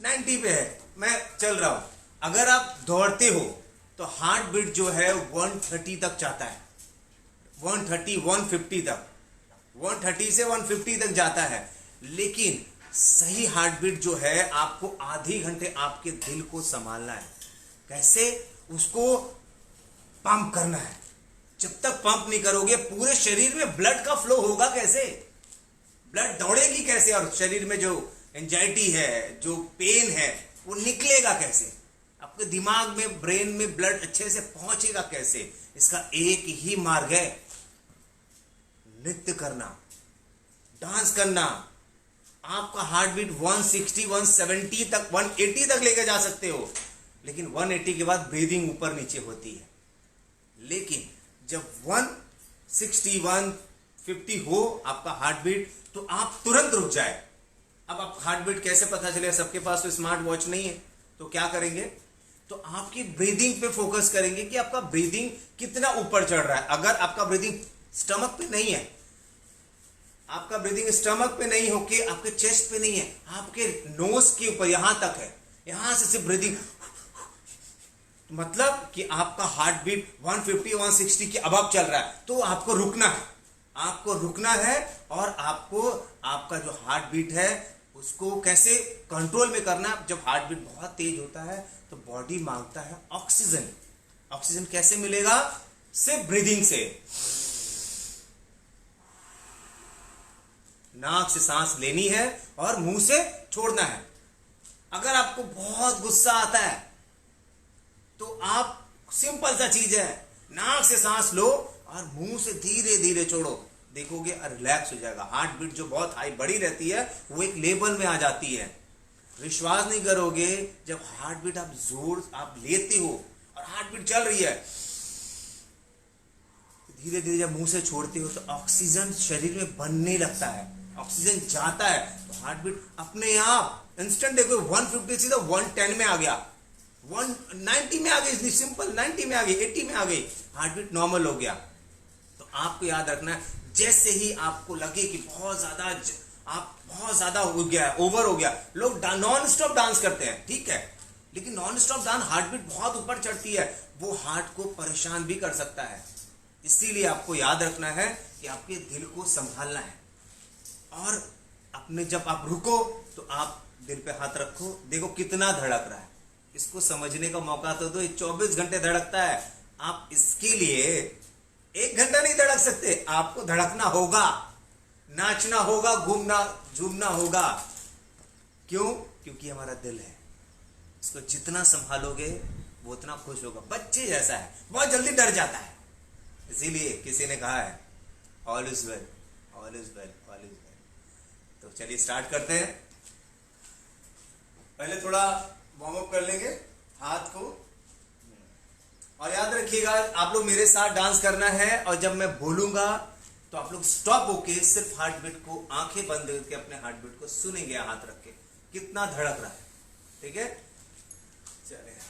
90 पे है, मैं चल रहा हूं। अगर आप दौड़ते हो तो हार्ट बीट जो है 130 तक जाता है, 130 150 तक, 130 से 150 तक जाता है। लेकिन सही हार्ट बीट जो है आपको आधे घंटे आपके दिल को संभालना है। कैसे? उसको पंप करना है। जब तक पंप नहीं करोगे पूरे शरीर में ब्लड का फ्लो होगा कैसे? ब्लड दौड़ेगी कैसे? और शरीर में जो एंजाइटी है, जो पेन है, वो निकलेगा कैसे? आपके दिमाग में, ब्रेन में ब्लड अच्छे से पहुंचेगा कैसे? इसका एक ही मार्ग है, नृत्य करना, डांस करना। आपका हार्ट बीट 160 170 तक 180 तक लेके जा सकते हो, लेकिन 180 के बाद ब्रीदिंग ऊपर नीचे होती है। लेकिन जब 160 150 हो आपका हार्ट बीट, तो आप तुरंत रुक जाए। अब आप हार्ट बीट कैसे पता चले? सबके पास तो स्मार्ट वॉच नहीं है, तो क्या करेंगे? तो आपकी ब्रीदिंग पे फोकस करेंगे कि आपका ब्रीदिंग कितना ऊपर चढ़ रहा है। अगर आपका ब्रीदिंग स्टमक पे नहीं है, आपका ब्रीदिंग स्टमक पे नहीं होके आपके चेस्ट पे नहीं है, आपके नोज के ऊपर यहां तक है, यहां से सिर्फ ब्रीदिंग, मतलब कि आपका हार्ट बीट 150 160 के अबव चल रहा है, तो आपको रुकना है। आपको रुकना है और आपको आपका जो हार्ट बीट है उसको कैसे कंट्रोल में करना। जब हार्ट बीट बहुत तेज होता है तो बॉडी मांगता है ऑक्सीजन। ऑक्सीजन कैसे मिलेगा? सिर्फ ब्रीदिंग से। नाक से सांस लेनी है और मुंह से छोड़ना है। अगर आपको बहुत गुस्सा आता है तो आप, सिंपल सा चीज है, नाक से सांस लो और मुंह से धीरे धीरे छोड़ो, देखोगे रिलैक्स हो जाएगा। हार्ट बीट जो बहुत हाई बढ़ी रहती है वो एक लेवल में आ जाती है। विश्वास नहीं करोगे, जब हार्ट बीट आप जोर आप लेते हो और हार्ट बीट चल रही है, धीरे धीरे जब मुंह से छोड़ते हो तो ऑक्सीजन शरीर में बनने लगता है, ऑक्सीजन जाता है, तो हार्ट बीट अपने आप इंस्टेंट, देखो 150 सीधा 110 में आ गया, 190 में आ गई, सिंपल 90 में आ गई, 80 में आ गई, हार्ट बीट नॉर्मल हो गया। तो आपको याद रखना है, जैसे ही आपको लगे कि बहुत ज्यादा हो गया, ओवर हो गया, लोग नॉन स्टॉप डांस करते हैं, ठीक है, लेकिन non stop dance heart beat बहुत ऊपर चढ़ती है, वो हार्ट को परेशान भी कर सकता है। इसीलिए आपको याद रखना है कि आपके दिल को संभालना है। और अपने जब आप रुको तो आप दिल पे हाथ रखो, देखो कितना धड़क रहा है, इसको समझने का मौका तो दो। 24 घंटे धड़कता है। आप इसके लिए 1 घंटा नहीं धड़क सकते, आपको धड़कना होगा, नाचना होगा, घूमना झूमना होगा। क्यों? क्योंकि हमारा दिल है, इसको जितना संभालोगे वो उतना खुश होगा। बच्चे जैसा है, बहुत जल्दी डर जाता है, इसीलिए किसी ने कहा है all is well, all is well, all is well. तो चलिए स्टार्ट करते हैं। पहले थोड़ा वार्म अप कर लेंगे हाथ को, और याद रखिएगा आप लोग मेरे साथ डांस करना है, और जब मैं बोलूंगा तो आप लोग स्टॉप होके सिर्फ हार्ट बीट को, आंखें बंद करके अपने हार्ट बीट को सुनेंगे, हाथ रख के कितना धड़क रहा है, ठीक है? चलिए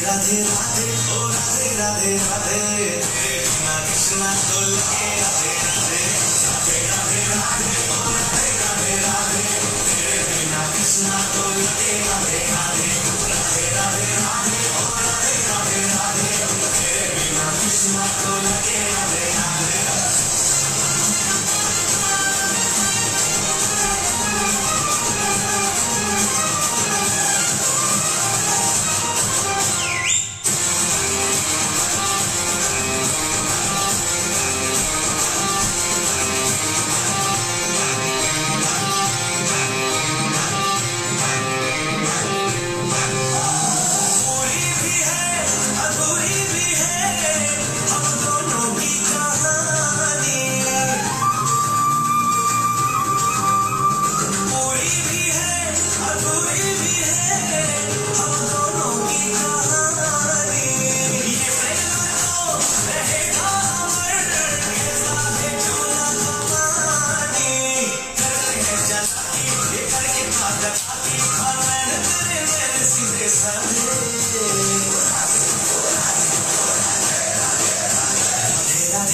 राधे राधे ओ राधे राधे राधे कृष्णा कृष्णा तो लगे राधे राधे राधे राधे ओ राधे राधे राधे तेरे बिना कृष्णा तो लगे राधे राधे राधे राधे राधे ओ राधे राधे राधे तेरे बिना कृष्णा तो लगे राधे राधे।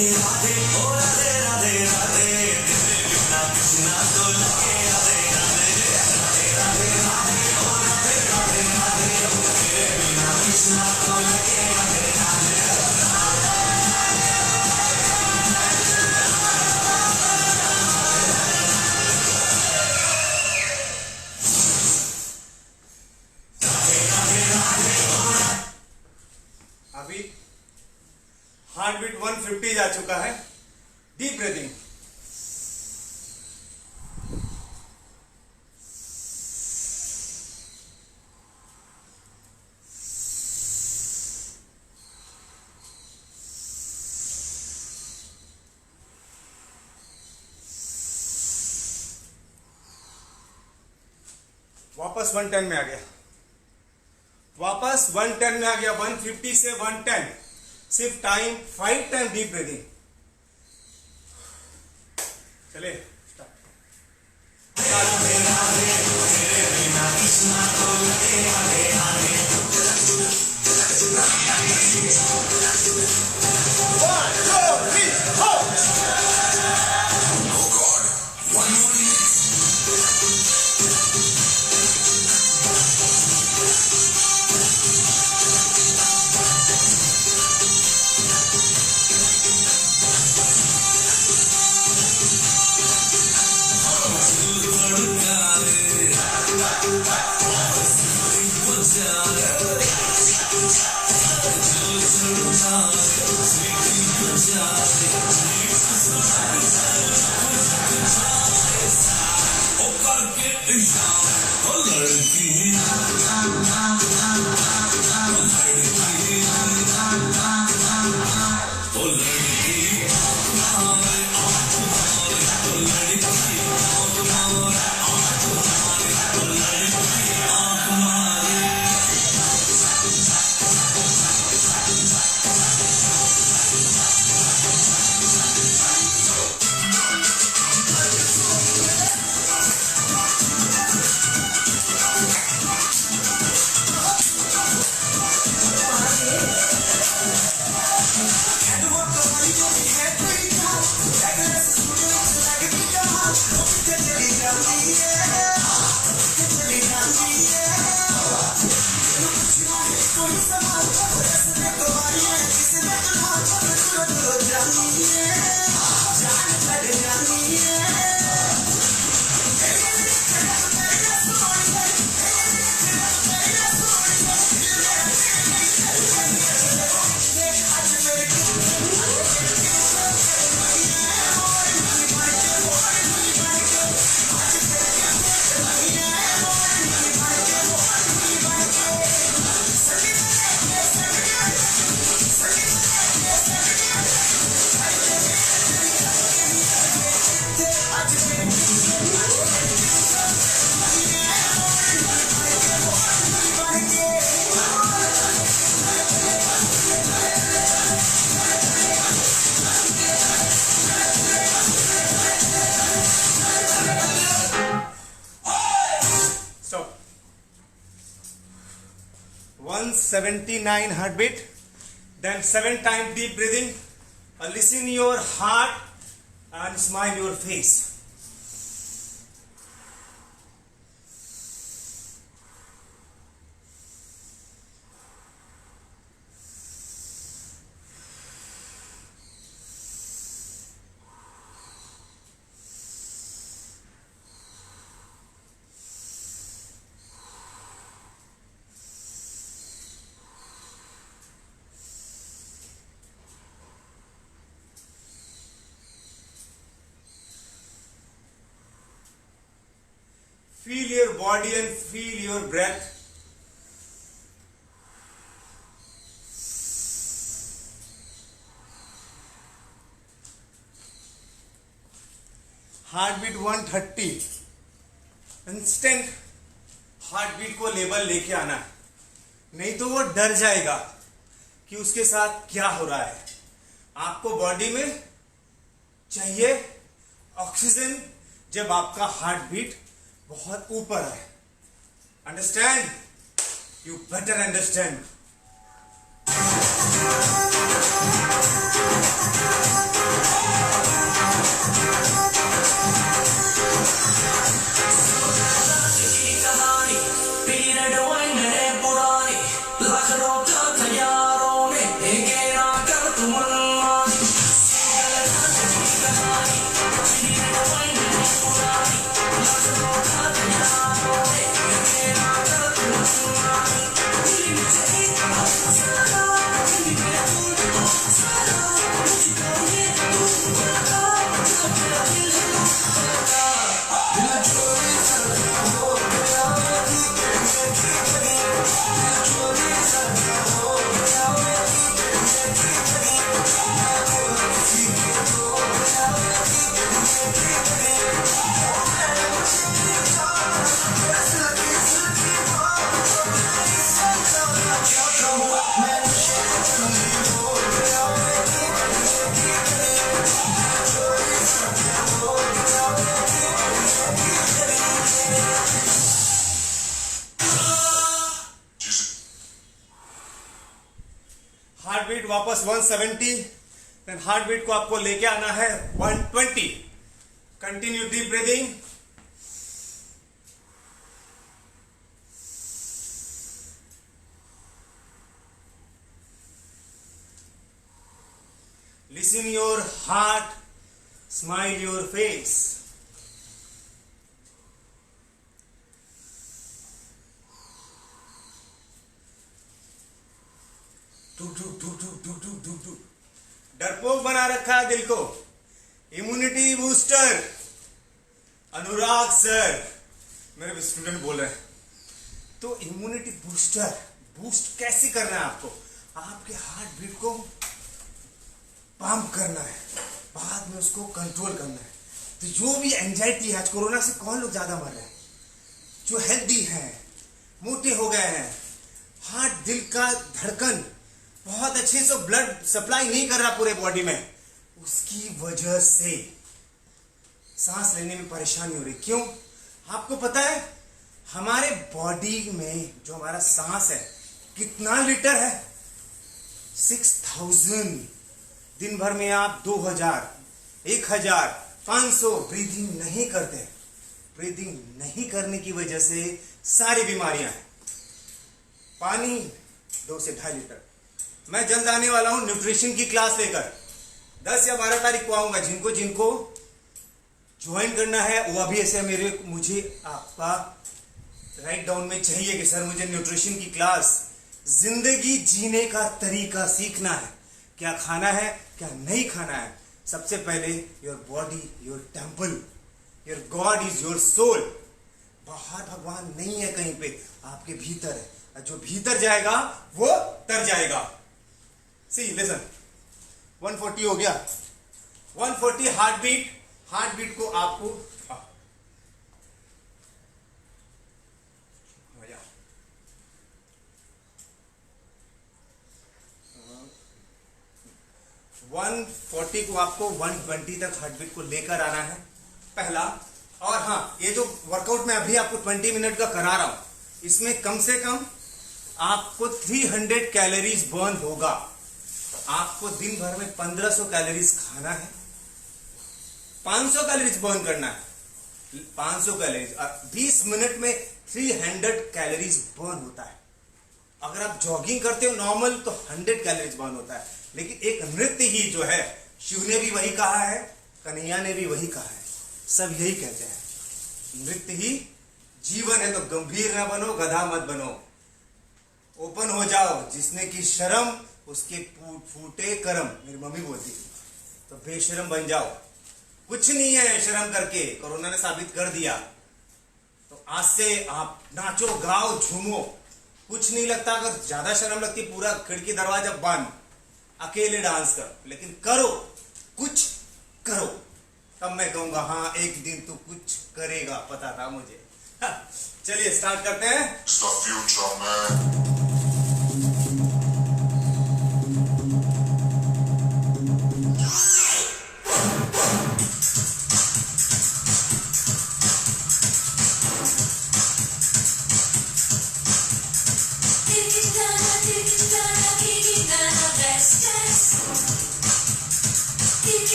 राधे ओ राधे राधे राधे तेरे बिना कृष्णा तो लगे राधे राधे राधे राधे राधे ओ राधे राधे राधे तेरे बिना कृष्णा तो लगे राधे राधे अभी हार्ट बीट 150 जा चुका है. Deep breathing. वापस 110 में आ गया. वापस 110 में आ गया. 150 से 110. सिर्फ टाइम 5 टाइम डीप ब्रीदिंग. चले राधे राधे तेरे बिना कृष्णा तो लगे Radhe Radhe 1 2 3 4. Oh God, one more minute. Stop. 179 heartbeat. Then 7 times deep breathing. Listen your heart and smile your face. Feel your body and feel your breath. Heartbeat 130. Instant heartbeat को level लेके आना है, नहीं तो वो डर जाएगा कि उसके साथ क्या हो रहा है. आपको बॉडी में चाहिए ऑक्सीजन जब आपका हार्ट बीट बहुत ऊपर है. Understand? You better understand. Heart beat वापस 170, देन हार्ट बीट को आपको लेके आना है 120. Continue deep breathing. Listen your heart, smile your face. डरपोक बना रखा है दिल को. Immunity booster. अनुराग सर मेरे स्टूडेंट बोल रहे हैं. तो इम्यूनिटी बूस्टर बूस्ट कैसे करना है आपको? आपके हार्ट बीट को पंप करना है, बाद में उसको कंट्रोल करना है. तो जो भी एंजाइटी है, आज कोरोना से कौन लोग ज्यादा मर रहे हैं? जो हेल्दी हैं, मोटे हो गए हैं, हार्ट दिल का धड़कन बहुत अच्छे से ब्लड सप्लाई नहीं कर रहा पूरे बॉडी में, उसकी वजह से सांस लेने में परेशानी हो रही. क्यों? आपको पता है हमारे बॉडी में जो हमारा सांस है कितना लीटर है? 6000. दिन भर में आप 2000, 1500 ब्रीदिंग नहीं करते. ब्रीदिंग नहीं करने की वजह से सारी बीमारियां हैं. पानी 2 से 2.5 लीटर. मैं जल्द आने वाला हूं न्यूट्रिशन की क्लास लेकर. 10 या 12 तारीख को आऊंगा. जिनको ज्वाइन करना है वो अभी ऐसे मुझे आपका राइट डाउन में चाहिए कि सर मुझे न्यूट्रिशन की क्लास, जिंदगी जीने का तरीका सीखना है. क्या खाना है, क्या नहीं खाना है. सबसे पहले your body your temple, your god is your soul. बाहर भगवान नहीं है कहीं पे, आपके भीतर है. और जो भीतर जाएगा वो तर जाएगा. सी लिसन, 140 हो गया. 140 हार्ट बीट. हार्ट बीट को आपको 140 को आपको 120 तक हार्ट बीट को लेकर आना है पहला. और हाँ, ये जो वर्कआउट मैं अभी आपको 20 मिनट का करा रहा हूं, इसमें कम से कम आपको 300 कैलोरीज बर्न होगा. आपको दिन भर में 1500 कैलोरीज खाना है, 500 कैलोरीज बर्न करना है. 500 कैलोरीज 20 मिनट में 300 कैलोरीज बर्न होता है. अगर आप जॉगिंग करते हो नॉर्मल तो 100 कैलोरीज बर्न होता है. लेकिन एक नृत्य ही जो है, शिव ने भी वही कहा है, कन्हैया ने भी वही कहा है, सब यही कहते हैं, नृत्य ही जीवन है. तो गंभीर न बनो, गधा मत बनो. ओपन हो जाओ. जिसने की शर्म उसके फूटे कर्म, मेरी मम्मी बोलती थी. तो बेशरम बन जाओ. कुछ नहीं है शर्म करके, कोरोना ने साबित कर दिया. तो आज से आप नाचो, गाओ, झूमो. कुछ नहीं लगता. अगर ज्यादा शर्म लगती पूरा खिड़की दरवाजा बंद, अकेले डांस करो. लेकिन करो, कुछ करो, तब मैं कहूंगा हाँ एक दिन तू कुछ करेगा. पता था मुझे. चलिए स्टार्ट करते हैं. It's the future, man.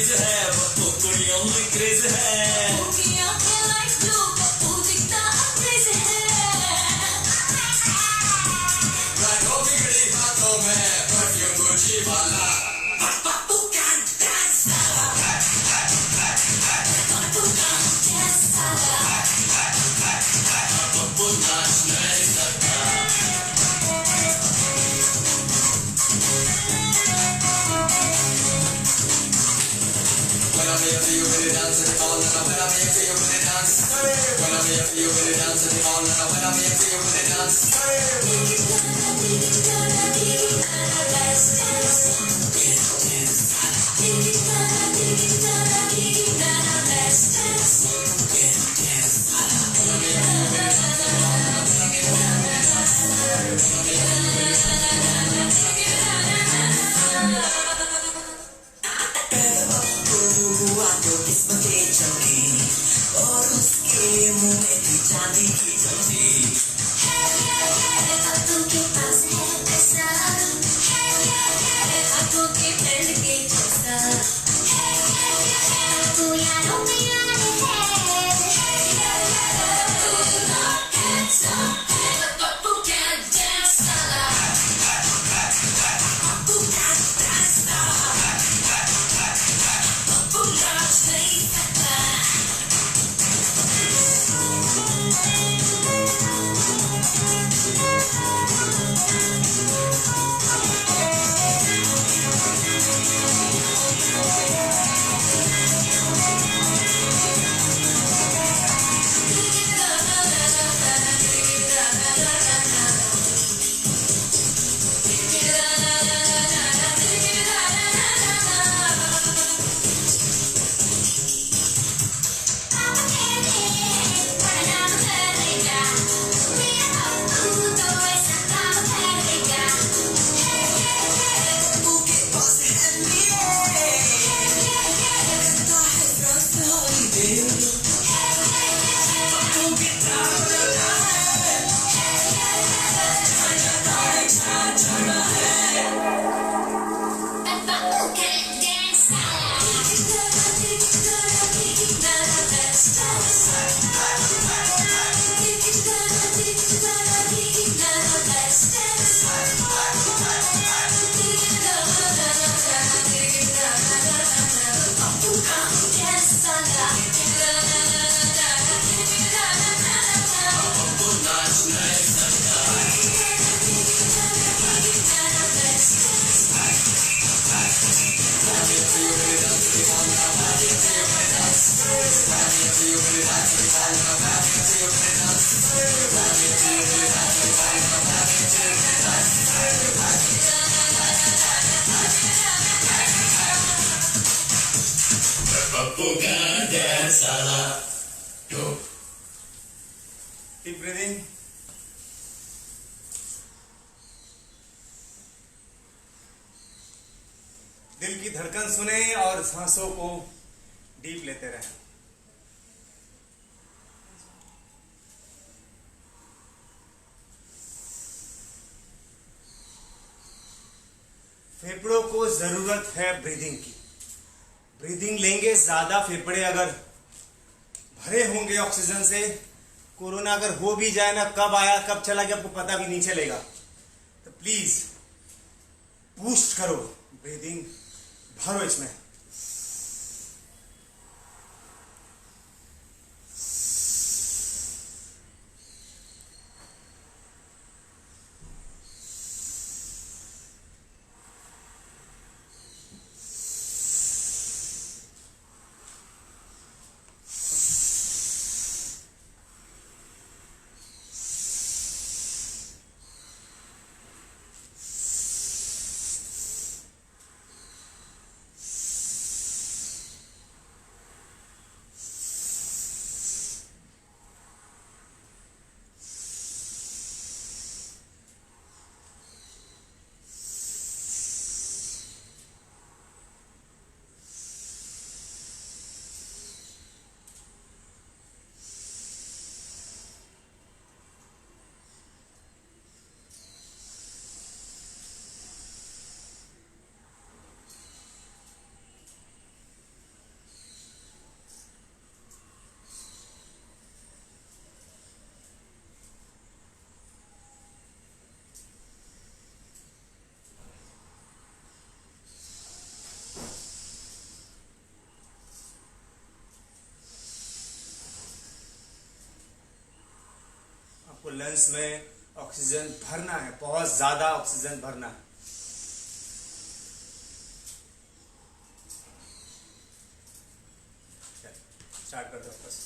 तेज है, पप्पू कुड़ियों में क्रेज है। पप्पू की आंखें लाइट ब्लू, पप्पू दिखता अप्रेज है। बैठो बिगड़ी हाथों में, परफ्यूम गुची वाला। पप्पू का डांस साला, पप्पू का डांस साला, पप्पू नाच नहीं सकता। When I'm here for you with the dance and the all, and when I'm here for you with the dance. When I'm here for you with the dance and the all, and when I'm here for you with the dance. और उसके मुंह में थी चांदी की चमची। हाथों के पास है पैसा, हाथों के फ्रेंड के जैसा। तू यारों में यार है, पप्पू कैन डांस साला, पप्पू कैन डांस साला, पप्पू नाच नहीं सकता। Puppu can dance साला। Keep breathing. दिल की धड़कन सुने और सांसों को डीप लेते रहें। फेफड़ों को जरूरत है ब्रीदिंग की। ब्रीदिंग लेंगे ज्यादा, फेफड़े अगर भरे होंगे ऑक्सीजन से, कोरोना अगर हो भी जाए ना, कब आया कब चला गया आपको पता भी नहीं चलेगा। तो प्लीज बूस्ट करो ब्रीदिंग, भरो इसमें। लंग्स में ऑक्सीजन भरना है, बहुत ज्यादा ऑक्सीजन भरना है। स्टार्ट कर दो बस।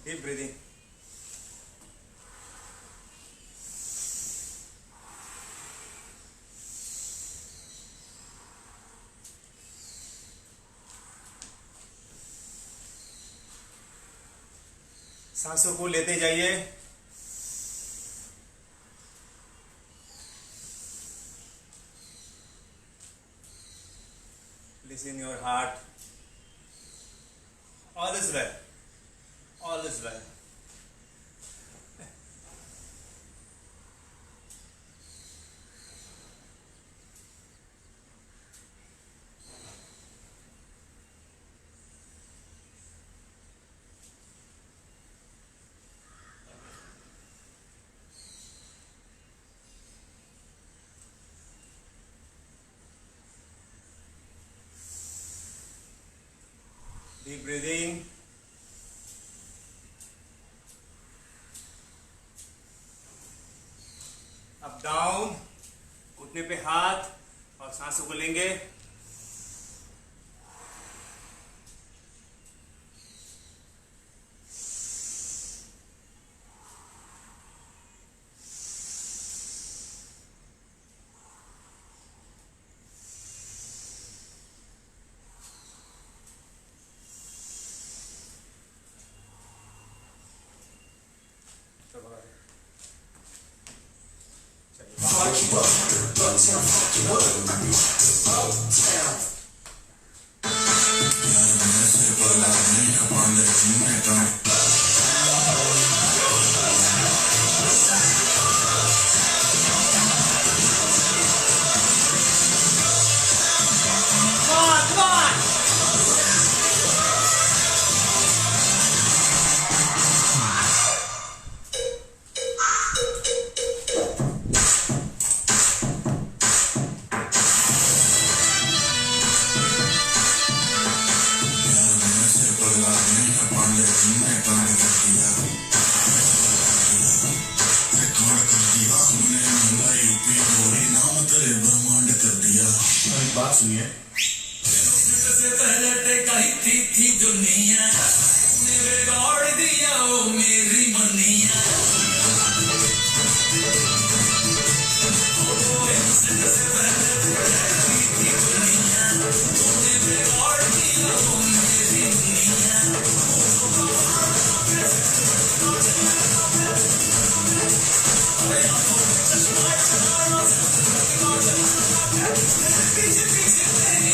Deep breathing. सांसों को लेते जाइए। Listen your heart. All is well. All is well. Deep breathing. Up down, घुटने पे हाथ और सांसों को लेंगे। Uptown. बात सुनिए। से पहले टेकाई थी दुनिया, ने बिगाड़ दिया वो मेरी मनिया। से पहले टेकाई थी दुनिया, ने बिगाड़ दिया वो मेरी मनिया। पीछे पीछे तेरी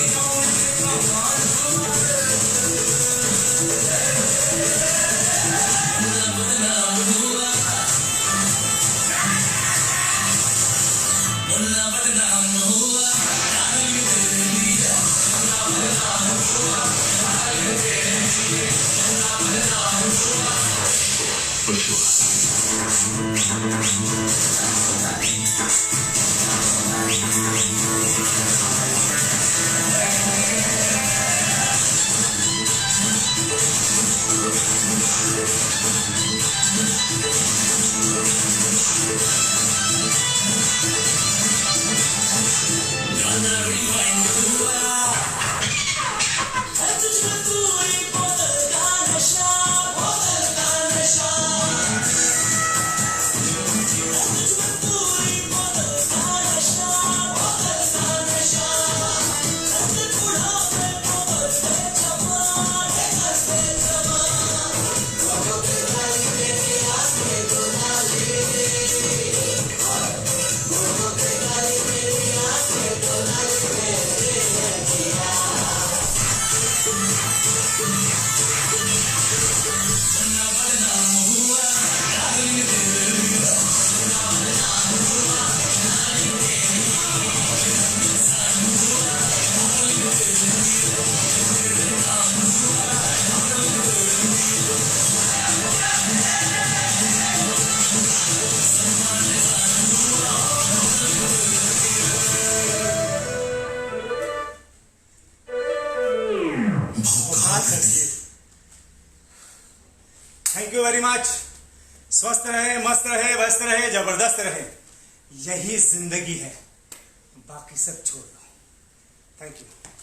थैंक यू वेरी मच। स्वस्थ रहे, मस्त रहे, व्यस्त रहे, जबरदस्त रहे, यही जिंदगी है, बाकी सब छोड़ दो। Thank you.